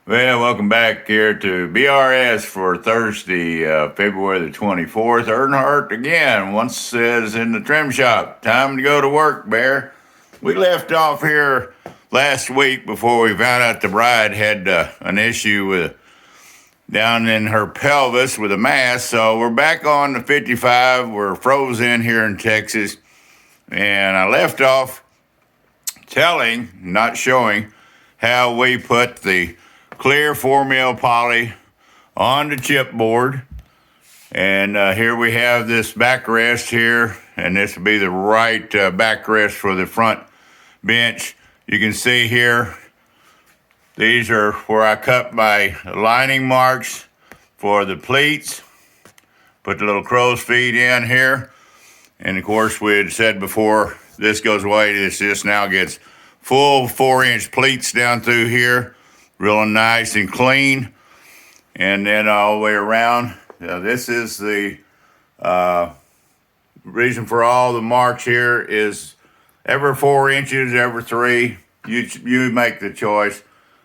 Well, welcome back here to BRS for Thursday, February the 24th. Earnhardt again, once says in the trim shop, time to go to work, Bear. We left off here last week before we found out the bride had an issue with down in her pelvis with a mass. So we're back on the 55. We're frozen here in Texas. And I left off telling, not showing, how we put the clear 4 mil poly on the chipboard. And here we have this backrest here, and this will be the right backrest for the front bench. You can see here, these are where I cut my lining marks for the pleats. Put the little crow's feet in here. And of course, we had said before, this goes away. This now gets full 4-inch pleats down through here. Real nice and clean. And then all the way around. This is the reason for all the marks here is every 4 inches, every 3. You make the choice.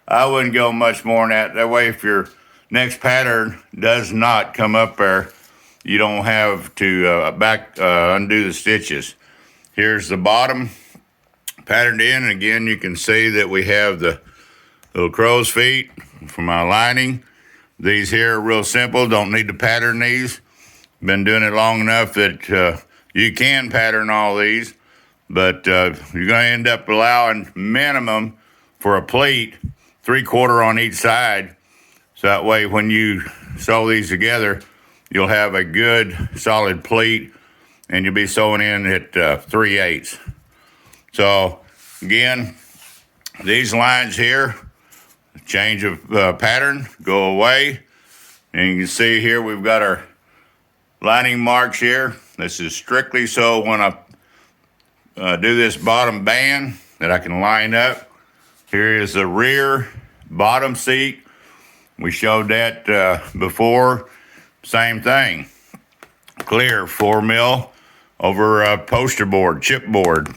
I wouldn't go much more than that. That way, if your next pattern does not come up there, you don't have to undo the stitches. Here's the bottom patterned in. And again, you can see that we have the little crow's feet for my lining. These here are real simple. Don't need to pattern these. Been doing it long enough that you can pattern all these. But you're going to end up allowing minimum for a pleat 3/4 on each side. So that way when you sew these together, you'll have a good solid pleat and you'll be sewing in at 3/8. So again, these lines here, change of pattern, go away. And you can see here we've got our lining marks here. This is strictly so when I do this bottom band that I can line up. Here is the rear bottom seat. We showed that before. Same thing. Clear 4 mil over a poster board, chipboard.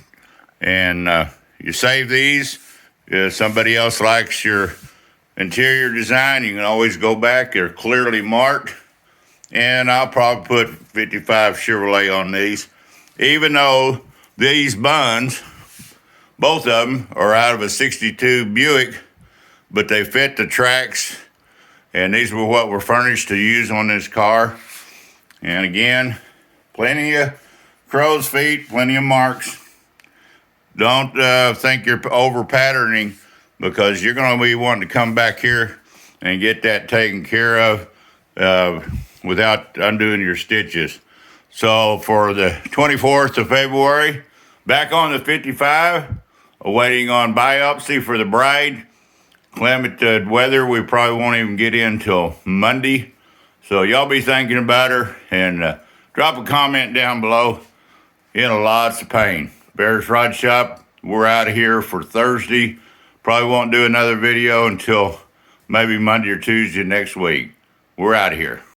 And you save these. If somebody else likes your interior design, you can always go back. They're clearly marked. And I'll probably put 55 Chevrolet on these. Even though these buns, both of them, are out of a 62 Buick, but they fit the tracks. And these were what were furnished to use on this car. And again, plenty of crow's feet, plenty of marks. Don't think you're over patterning, because you're going to be wanting to come back here and get that taken care of without undoing your stitches. So for the 24th of February, back on the 55, awaiting on biopsy for the bride. Climate weather, we probably won't even get in till Monday. So y'all be thinking about her, and drop a comment down below. In lots of pain. Bear's Rod Shop, we're out of here for Thursday. Probably won't do another video until maybe Monday or Tuesday next week. We're out of here.